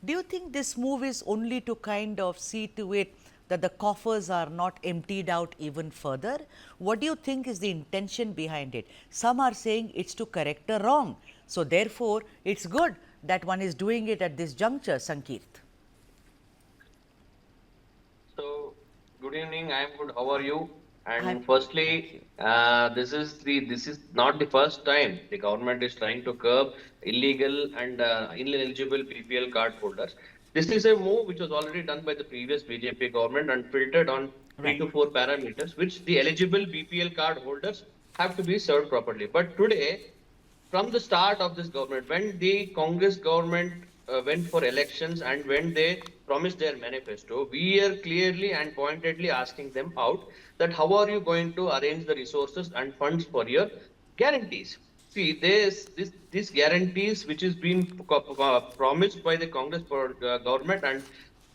Do you think this move is only to kind of see to it that the coffers are not emptied out even further? What do you think is the intention behind it? Some are saying it's to correct a wrong. So therefore, it's good that one is doing it at this juncture, Sankeet. So, good evening. I am good. How are you? I'm And good. Thank you. firstly, this is not the first time the government is trying to curb illegal and ineligible BPL card holders. This is a move which was already done by the previous BJP government and filtered on three Right. to four parameters, which the eligible BPL card holders have to be served properly. But today, from the start of this government, when the Congress government went for elections and when they promised their manifesto, we are clearly and pointedly asking them out that how are you going to arrange the resources and funds for your guarantees? See, this guarantees which is being promised by the Congress government and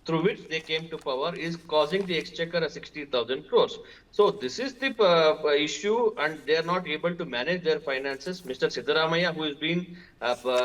through which they came to power is causing the exchequer a 60,000 crores. So this is the issue, and they are not able to manage their finances. Mr. Siddaramaiah, who has been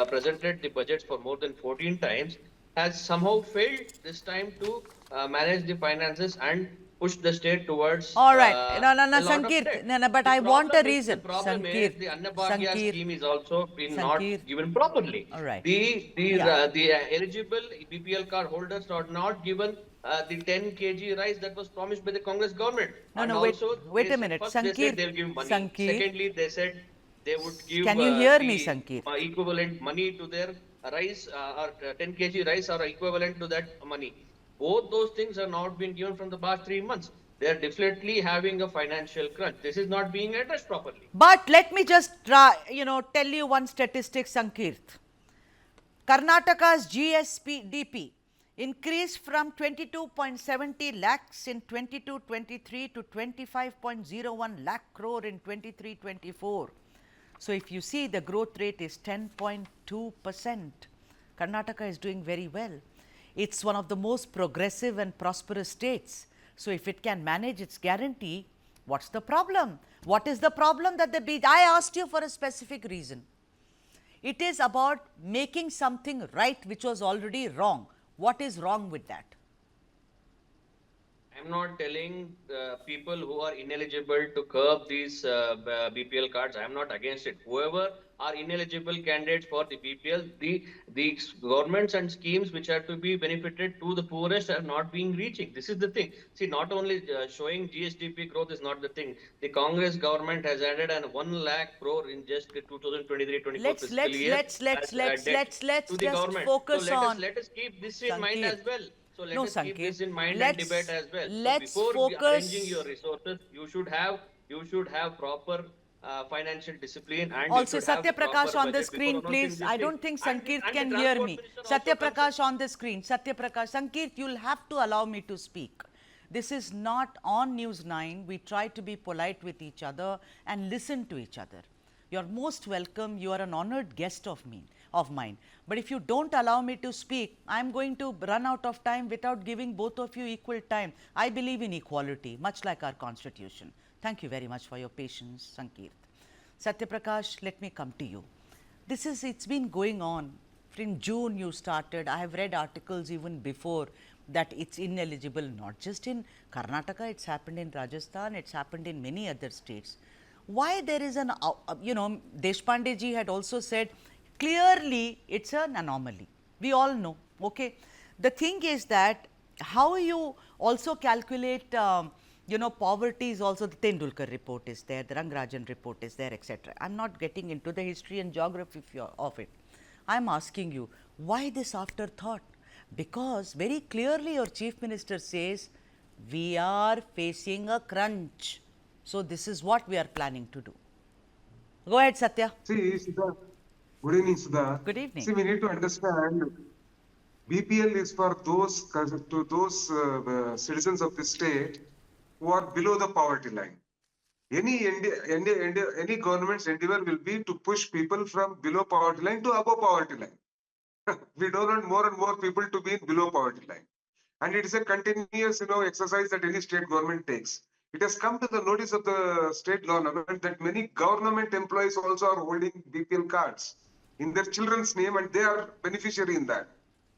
presented the budgets for more than 14 times, has somehow failed this time to manage the finances and push the state towards All right. No, no, no, a lot of Sankeert. debt. No, no, but I want a reason. The problem is Sankeert. the Annabhagya Sankeert. scheme is also been not Sankeert. given properly. All right. The Yeah. eligible BPL card holders are not given the 10 kg rice that was promised by the Congress government. No, And no, wait, also, wait a minute. first they said Sankeert. they'll give money. Sankeert. Secondly, they said they would give Can you hear me, the Sankeert? equivalent money to their rice or 10 kg rice or equivalent to that money. Both those things are not being given from the past 3 months. They are definitely having a financial crunch. This is not being addressed properly. But let me just try, tell you one statistic, Sankeert. Karnataka's GSPDP increased from 22.70 lakhs in 22-23 to 25.01 lakh crore in 23-24. So if you see, the growth rate is 10.2%. Karnataka is doing very well. It's one of the most progressive and prosperous states. So if it can manage its guarantee, what's the problem? What is the problem that I asked you for a specific reason. It is about making something right which was already wrong. What is wrong with that? I'm not telling people who are ineligible to curb these BPL cards. I'm not against it. Whoever are ineligible candidates for the BPL, the governments and schemes which are to be benefited to the poorest are not being reaching. This is the thing. See, not only showing GSDP growth is not the thing. The Congress government has added an 1 lakh crore in just the 2023-24 Let's fiscal let's year let's as let's let's debt let's let's to the just government. So focus on let us keep this in mind Sankeet. as well. So let No, us keep Sankeet. this in mind and debate Let's as well. So let's before arranging your focus. resources, you should have proper financial discipline and you Also, should have Satya the proper Prakash on the budget before screen, announcing please. these I things. don't think And Sankeert the can hear transport me. minister Satya also Prakash concerned. on the screen. Satya Prakash. Sankeert, you'll have to allow me to speak. This is not on News 9. We try to be polite with each other and listen to each other. You're most welcome. You are an honored guest of mine. But if you don't allow me to speak, I'm going to run out of time without giving both of you equal time. I believe in equality, much like our constitution. Thank you very much for your patience, Sankeert. Satya Prakash, let me come to you. It's been going on. In June you started. I have read articles even before that it's ineligible, not just in Karnataka, it's happened in Rajasthan, it's happened in many other states. Why there is Deshpande ji had also said clearly it's an anomaly. We all know, okay. The thing is that how you also calculate, poverty is also, the Tendulkar report is there, the Rangarajan report is there, etc. I am not getting into the history and geography of it. I am asking you, why this afterthought? Because very clearly your Chief Minister says, we are facing a crunch. So this is what we are planning to do. Go ahead, Satya. See, Sudha, good evening, Sudha. Good evening. See, we need to understand BPL is for those citizens of the state who are below the poverty line. Any government's endeavor will be to push people from below poverty line to above poverty line. We don't want more and more people to be below poverty line. And it is a continuous, exercise that any state government takes. It has come to the notice of the state government that many government employees also are holding BPL cards in their children's name and they are beneficiary in that.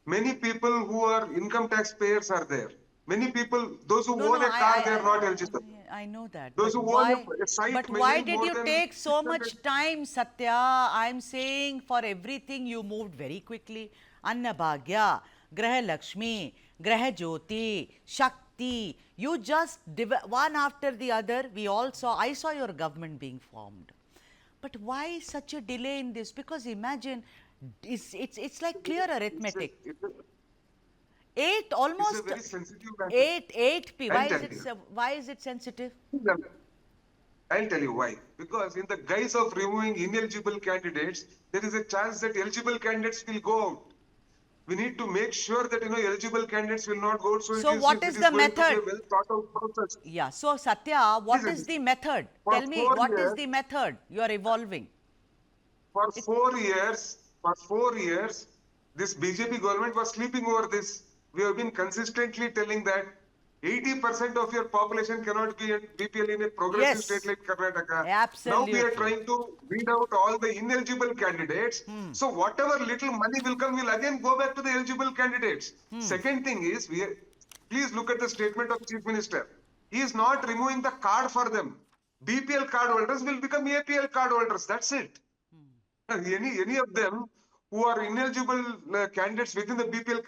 Many people who are income tax payers are there. Many people, those who No, no, own a car, they are not eligible. I know that, Those but who own why? a site But why measuring did more you than take so 600. much time, Satya? I'm saying for everything you moved very quickly. Annabhagya, Graha Lakshmi, Graha Jyoti, Shakti. You just one after the other. We all saw. I saw your government being formed. But why such a delay in this? Because imagine, it's like clear arithmetic. Eight, It's a almost very sensitive matter. eight P. I'll tell you. Why is it sensitive? I'll tell you why. Because in the guise of removing ineligible candidates, there is a chance that eligible candidates will go out. We need to make sure that eligible candidates will not go out. So So what it is is the going to be a method? well thought out process. Yeah. So Satya, what Listen, is the method? for Tell me, 4 what is years, the method you are evolving? for It, 4 years, this BJP government was sleeping over this. We have been consistently telling that 80% of your population cannot be in BPL in a progressive state yes, like Karnataka. Now we are absolutely. trying to weed out all the ineligible candidates. So whatever little money will come will again go back to the eligible candidates. Second thing is, please look at the statement of Chief Minister. He is not removing the card for them. BPL card holders will become APL card holders. That's it. Any of them who are ineligible candidates within the BPL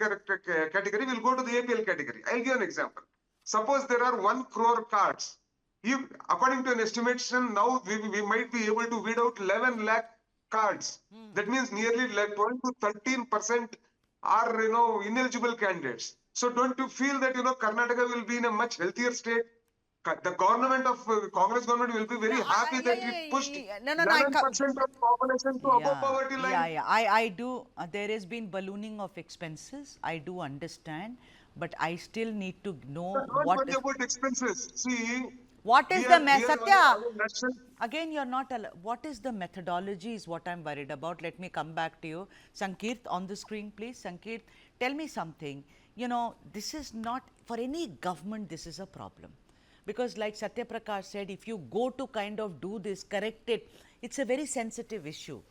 category will go to the APL category. I'll give an example. Suppose there are 1 crore cards. If, according to an estimation, now we might be able to weed out 11 lakh cards. That means nearly like 12 to 13% are ineligible candidates. So don't you feel that Karnataka will be in a much healthier state? The government of Congress government will be very happy that it pushed No, no, no. 11% of population to above Yeah, poverty line. yeah. I do. There has been ballooning of expenses. I do understand, but I still need to know Don't worry about expenses. See, what is we the are we are Satya? on a national. Again, you're not. What is the methodology? Is what I'm worried about. Let me come back to you, Sankirt, on the screen, please. Sankirt, tell me something. This is not for any government. This is a problem. Because like Satya Prakash said, if you go to kind of do this, correct it, it's a very sensitive issue.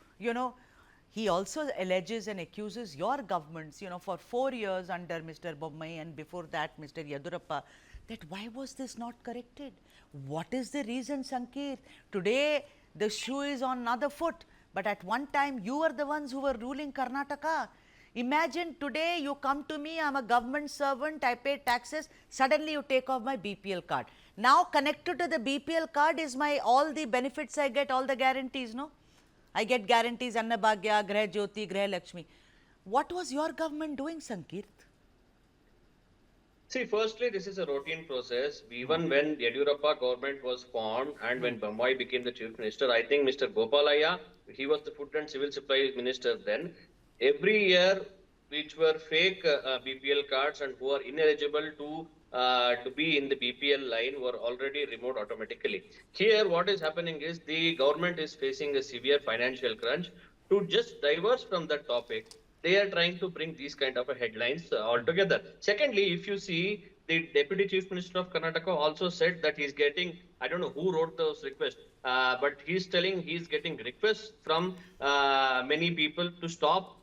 He also alleges and accuses your governments, for 4 years under Mr. Bommai and before that Mr. Yedurappa, that why was this not corrected? What is the reason, Sankeet? Today, the shoe is on another foot, but at one time, you were the ones who were ruling Karnataka. Imagine today you come to me, I'm a government servant, I pay taxes, suddenly you take off my BPL card. Now connected to the BPL card is my all the benefits I get, all the guarantees, no? I get guarantees, Annabhagya, Graha Jyoti, Graha Lakshmi. What was your government doing, Sankirt? See, firstly, this is a routine process. Even when Yedurappa government was formed and when Bommai became the chief minister, I think Mr. Gopalaya, he was the food and civil supplies minister then. Every year, which were fake BPL cards and who are ineligible to be in the BPL line were already removed automatically. Here, what is happening is the government is facing a severe financial crunch. To just diverse from that topic, they are trying to bring these kind of headlines altogether. Secondly, if you see, the Deputy Chief Minister of Karnataka also said that he's getting, I don't know who wrote those requests, but he's telling he's getting requests from many people to stop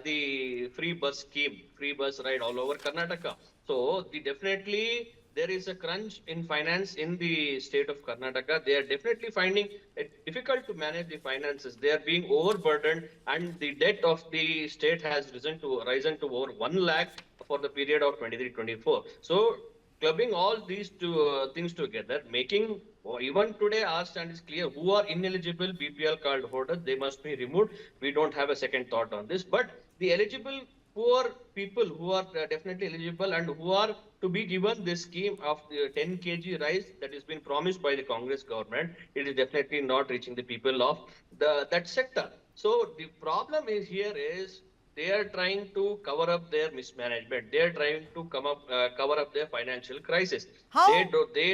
the free bus scheme, free bus ride all over Karnataka. So definitely there is a crunch in finance in the state of Karnataka. They are definitely finding it difficult to manage the finances. They are being overburdened, and the debt of the state has risen to over 1 lakh for the period of 23-24. So clubbing all these two things together, making even today our stand is clear: who are ineligible BPL card holders, they must be removed. We don't have a second thought on this. But the eligible poor people who are definitely eligible and who are to be given this scheme of the 10 kg rice that has been promised by the Congress government, it is definitely not reaching the people of that sector. So the problem is here is they are trying to cover up their mismanagement. They are trying to cover up their financial crisis. How?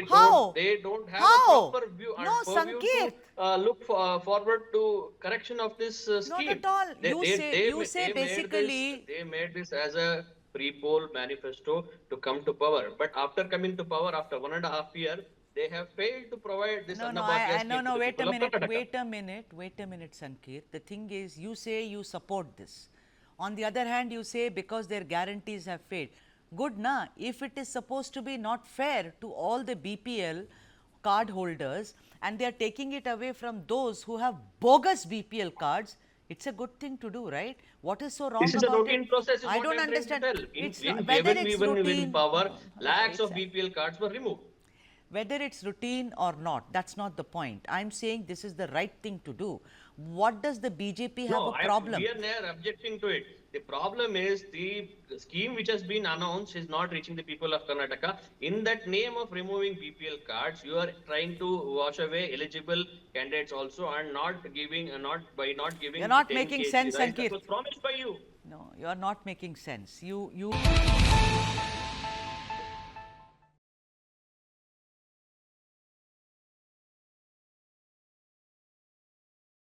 How? They don't have a How? proper view and No, purview to Sankirt. look forward to correction of this Not scheme. at all. You say basically. They made this as a pre-poll manifesto to come to power. But after coming to power, after 1.5 years, they have failed to provide this Annabhagya scheme to the Wait a people of minute, Karnataka. wait a minute, Sankeet. The thing is, you say you support this. On the other hand, you say because their guarantees have failed. Good na, if it is supposed to be not fair to all the BPL card holders and they are taking it away from those who have bogus BPL cards, it's a good thing to do, right? What is so wrong This is a about routine it? process, is I what don't I'm trying to understand. tell. It's In whether when it's we were in routine. power, No, lakhs of exactly. BPL cards were removed. Whether it's routine or not, that's not the point. I'm saying this is the right thing to do. What does the BJP have a problem? We are never objecting to it. The problem is the scheme which has been announced is not reaching the people of Karnataka. In that name of removing BPL cards, you are trying to wash away eligible candidates also, and not giving, not giving You're not 10 making kg sense, rice that Ankit. was promised by you. No, you're not making sense. You